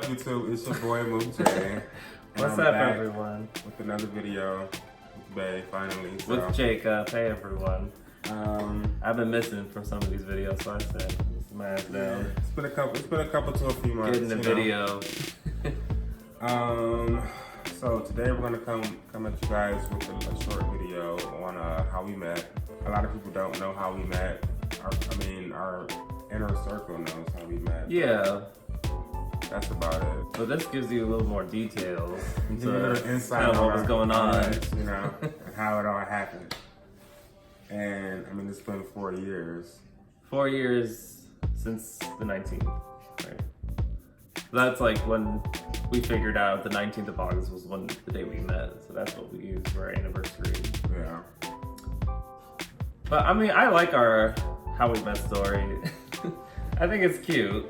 up, YouTube? It's your boy Mook J. What's up, everyone? With another video with Bay, finally. So. With Jacob. Hey, everyone. I've been missing from some of these videos, so I said, "Let's my ass down." It's been a couple to a few months. Getting the video. So today we're gonna come at you guys with a short video on how we met. A lot of people don't know how we met. Our inner circle knows how we met. Yeah. That's about it. So this gives you a little more details into insight kind of what was going on, you know, and how it all happened. And I mean, it's been 4 years. 4 years since the 19th, right? That's like when we figured out the 19th of August was the day we met. So that's what we used for our anniversary. Yeah. But I mean, I like our how we met story. I think it's cute.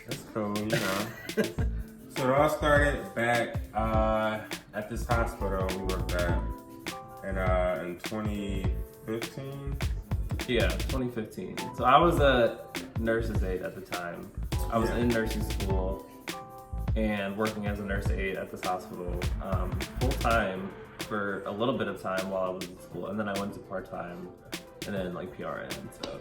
That's cool, you know. So it all started back at this hospital we worked at in 2015. Yeah, 2015. So I was a nurse's aide at the time. I was in nursing school and working as a nurse aide at this hospital full time for a little bit of time while I was in school, and then I went to part time, and then like PRN and stuff.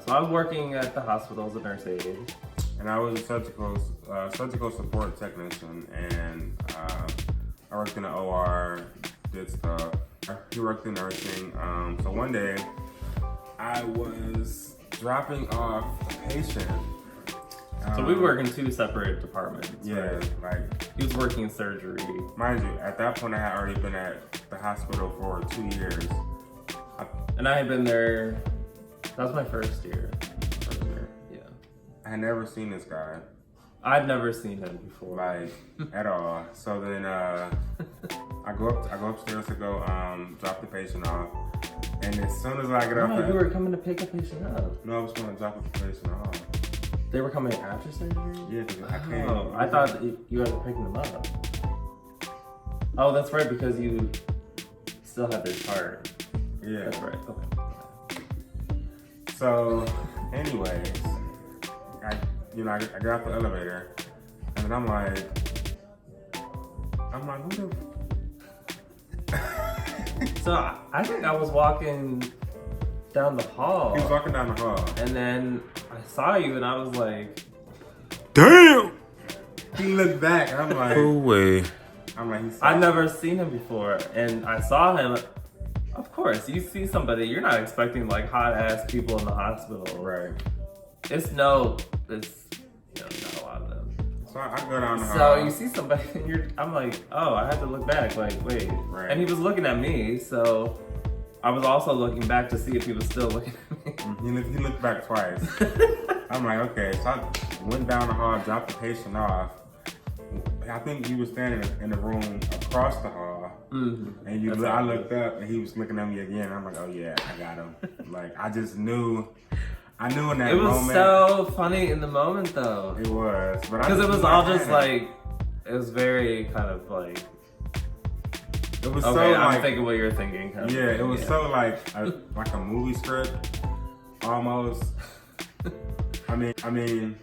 So I was working at the hospital as a nurse aide. And I was a surgical support technician, and I worked in the OR, did stuff. He worked in nursing. So one day, I was dropping off a patient. So we work in two separate departments. Yeah, right? like he was working in surgery. Mind you, at that point, I had already been at the hospital for 2 years. And I had been there. That was my first year. I had never seen this guy. I'd never seen him before. Like, at all. So then I go upstairs to go drop the patient off. And as soon as I get up you were coming to pick a patient up. No, I was going to drop the patient off. They were coming after surgery? Yeah, because I came. Oh, I thought you guys were picking them up. Oh, that's right, because you still have their chart. Yeah. That's right, okay. So, anyways, I got off the elevator, and then I'm like, who the? So I think I was walking down the hall. He was walking down the hall, and then I saw you, and I was like, "Damn!" He looked back. I'm like, "No way." I'm like, I've never seen him before, and I saw him. Of course, you see somebody, you're not expecting like hot ass people in the hospital, right? It's not a lot of them. So I go down the hall. So you see somebody, and I'm like, oh, I had to look back, like, wait. Right. And he was looking at me, so I was also looking back to see if he was still looking at me. He looked back twice. I'm like, okay. So I went down the hall, dropped the patient off. I think he was standing in the room across the hall. Mm-hmm. And I looked up, and he was looking at me again. I'm like, oh yeah, I got him. Like, I just knew. I knew in that moment. It was so funny in the moment, though. It was. Because it was all just like, it was very kind of like. It was okay, so I'm like, thinking what you're thinking. Kind yeah, of it was so like a movie script, almost. I mean.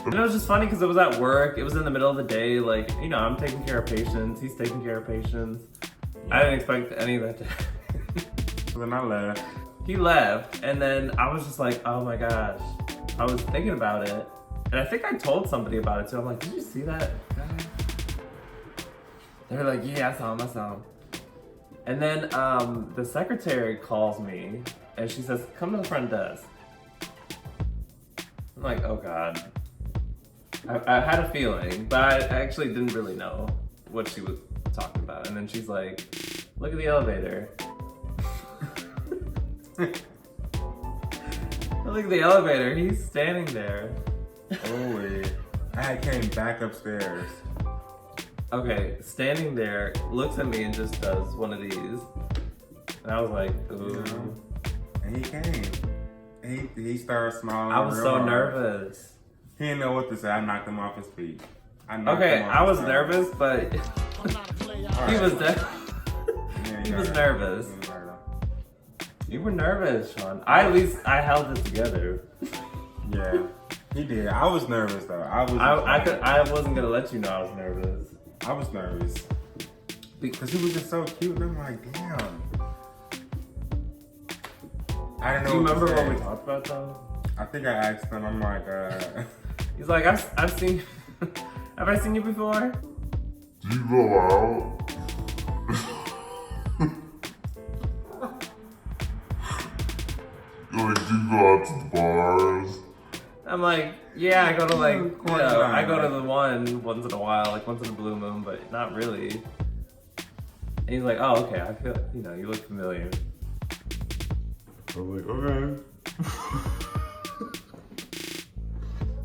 And it was just funny because it was at work. It was in the middle of the day. Like, I'm taking care of patients. He's taking care of patients. Yeah. I didn't expect any of that to happen. So then I left. He left, and then I was just like, oh my gosh. I was thinking about it, and I think I told somebody about it too. I'm like, did you see that guy? They were like, yeah, I saw him. And then the secretary calls me, and she says, come to the front desk. I'm like, oh God. I had a feeling, but I actually didn't really know what she was talking about. And then she's like, look at the elevator. Look at the elevator. He's standing there. Oh wait. I came back upstairs. Okay, standing there, looks at me and just does one of these. And I was like, ooh. And he came. He started smiling. I was so nervous. He didn't know what to say. I knocked him off his feet. I was nervous, but he was he was nervous. You were nervous, Sean. I held it together. Yeah. He did. I was nervous though. I wasn't gonna let you know I was nervous. I was nervous because he was just so cute, and I'm like, damn. I didn't know. Do you remember what what we talked about though? I think I asked him. I'm like, He's like, I've seen. Have I seen you before? Do you go out? Like, do you go out to the bars? I'm like, yeah, I go to like, you course know, not. I go to the one once in a while, like once in a blue moon, but not really. And he's like, oh, okay, I feel, you know, you look familiar. I was like, okay.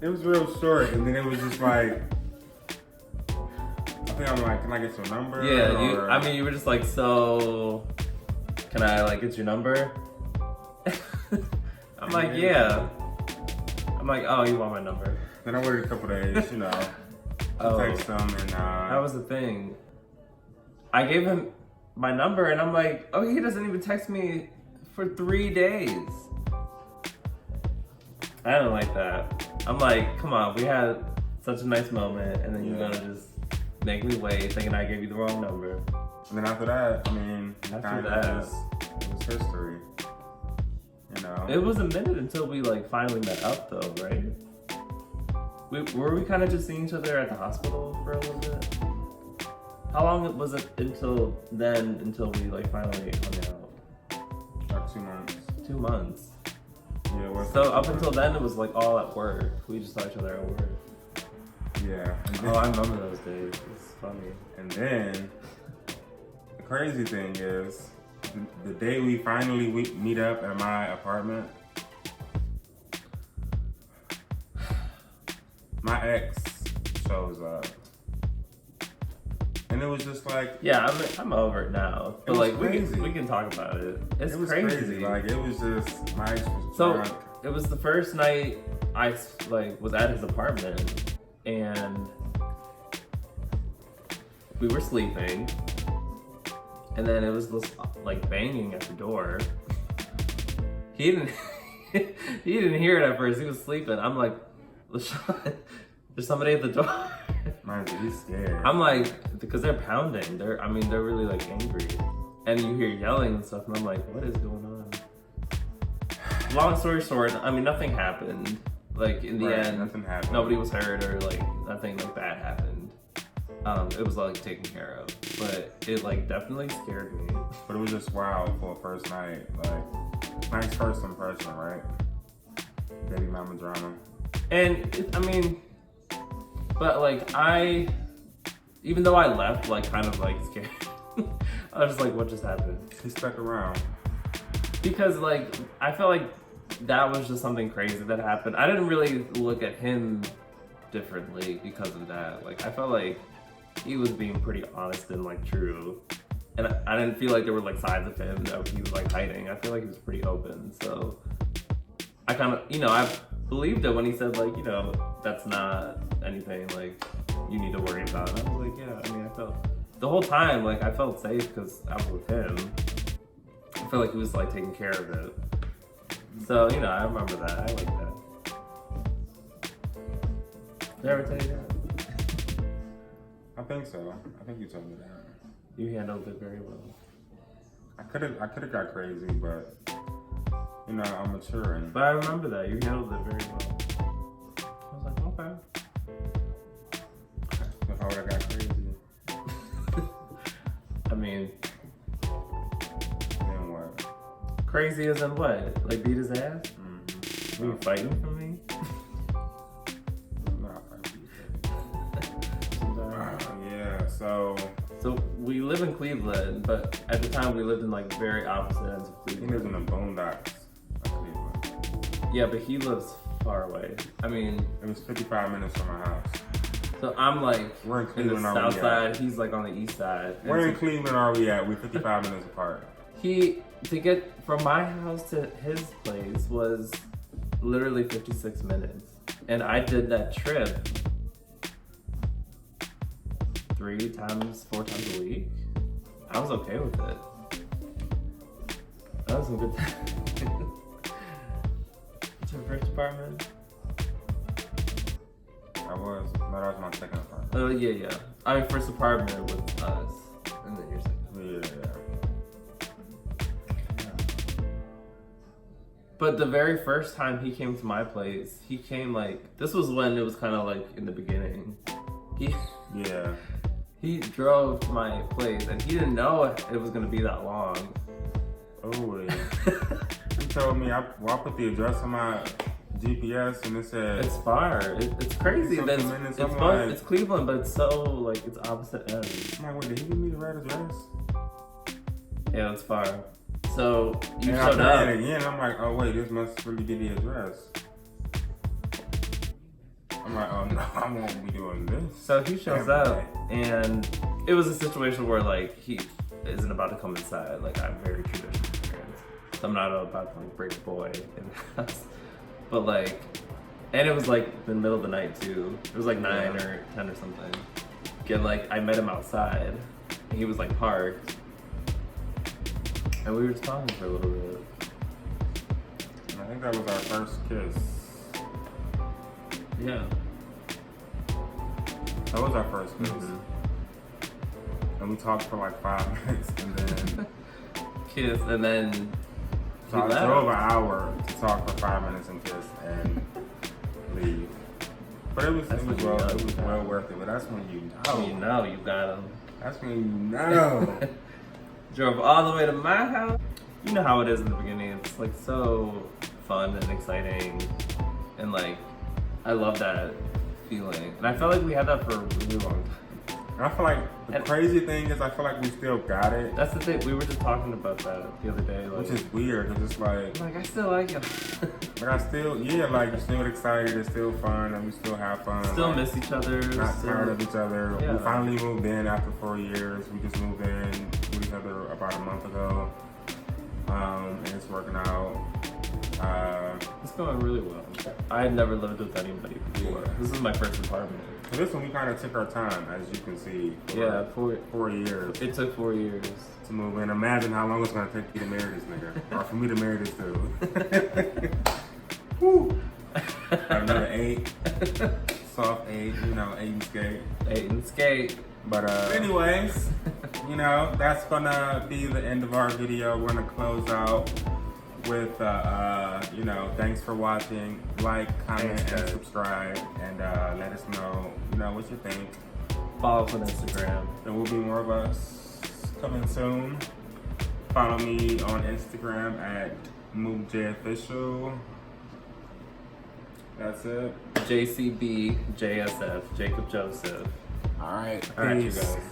It was real short, and then it was just like, I think I'm like, can I get your number? Yeah, or... I mean, you were just like, so, can I like get your number? I'm like, yeah. I'm like, oh, you want my number? Then I waited a couple days, you know, to text him, and that was the thing. I gave him my number, and I'm like, oh, he doesn't even text me for 3 days. I don't like that. I'm like, come on, we had such a nice moment, and then you're gonna just make me wait, thinking I gave you the wrong number. And then after that, I mean, After that, it was history. You know, it was a minute until we like finally met up, though, right? Were we kind of just seeing each other at the hospital for a little bit? How long was it until we like finally hung out? like 2 months. 2 months. Yeah, it was So up until then, it was like all at work. We just saw each other at work. Yeah. Oh, I remember those days. It's funny. And then the crazy thing is, the day we finally meet up at my apartment, my ex shows up, and it was just like, Yeah, I'm over it now. But was like crazy. we can talk about it. It's it was crazy. Like it was just my ex was So drunk. it was the first night I like was at his apartment, and we were sleeping, and then it was this like banging at the door. He didn't he didn't hear it at first. He was sleeping. I'm like, LaShawn, there's somebody at the door. Mind you, he's scared. I'm like, because they're pounding. They're really like angry, and you hear yelling and stuff, and I'm like, what is going on? Long story short, I mean, nothing happened. Like in the end, nothing happened. nobody was hurt or like nothing like that happened. It was like taken care of, but it like definitely scared me. But it was just wild for a first night. Like, nice first impression, right? Baby mama drama. And I mean, but like even though I left like kind of like scared, I was just like, what just happened? He stuck around. Because like I felt like that was just something crazy that happened. I didn't really look at him differently because of that. Like I felt like he was being pretty honest and like true, and I didn't feel like there were like sides of him that he was like hiding. I feel like he was pretty open. So I kind of, you know, I believed it when he said like, you know, that's not anything like you need to worry about. And I was like, yeah. I mean, I felt the whole time like I felt safe because I was with him. I feel like he was like taking care of it. So, you know, I remember that. I like that. Did I ever tell you that? I think so. I think you told me that. You handled it very well. I could have got crazy, but you know, I'm maturing. But I remember that. You handled it very well. I was like, okay. So how would I got crazy? I mean, Then what? crazy as in what? Like beat his ass? Mm-hmm. Were you fighting for me? Yeah, so So we live in Cleveland, but at the time we lived in like very opposite ends of he Cleveland. lives in the boondocks of Cleveland. Yeah, but he lives far away. I mean, It was 55 minutes from my house. so I'm like Where in in the Cleveland are south we side, at? he's like on the east side. And Where so in Cleveland are we at? We're 55 minutes apart. to get from my house to his place was literally 56 minutes. And I did that trip 4 times a week. I was okay with it. That was some good time. What's your first apartment? That was my second apartment. Oh yeah. I mean, first apartment with us, and then your second. Yeah. But the very first time he came to my place, he came like, this was when it was kind of like in the beginning. Yeah. He drove to my place and he didn't know it was gonna be that long. Oh wait. He told me I put the address on my GPS and it said It's far. It's crazy. Something That's, minutes, it's I'm both, like- it's Cleveland, but it's so like it's opposite ends. I'm like, wait, did he give me the right address? Yeah, it's far. So you And I showed tried up. it again. I'm like, oh wait, this must really be the address. I'm like, oh no, I won't be doing this. So he shows Damn up, right. and it was a situation where like he isn't about to come inside. Like I'm very traditional parents, so I'm not about to like break a boy in the house. But like, and it was like the middle of the night too. It was like 9 or 10 or something. And like I met him outside, and he was like parked, and we were just talking for a little bit. And I think that was our first kiss. Yeah. That was our first kiss. Mhm. And we talked for like 5 minutes and then Kiss, and then so I left. drove an hour to talk for 5 minutes and kiss and leave. But it was That's when you know well worth it. But that's when you know. You know you got him. That's when you know. Drove all the way to my house. You know how it is in the beginning. It's like so fun and exciting, and like I love that feeling. And I felt like we had that for a really long time. And I feel like the crazy thing is I feel like we still got it. That's the thing. We were just talking about that the other day. Like, Which is weird. It's just like I still like him. I still like you're still excited, it's still fun, and we still have fun. Still like, miss each other. not still- tired of each other. Yeah. We finally moved in after 4 years. We just moved in with each other about a month ago. And it's working out. It's going really well. I had never lived with anybody before. Yeah. This is my first apartment. So this one we kind of took our time, as you can see. For Yeah, 4 years it took 4 years. to move in. Imagine how long it's gonna take you to marry this nigga, or for me to marry this dude. Woo. Another 8, soft 8, 8 and skate. 8 and skate. But anyways, that's gonna be the end of our video. We're gonna close out with thanks for watching. Like, comment, Thanks, and guys. subscribe, and let us know, what you think. Follow us on Instagram. There will be more of us coming soon. Follow me on Instagram at MoveJOfficial. That's it. JCB JSF Jacob Joseph. All right. All right, you Peace. guys.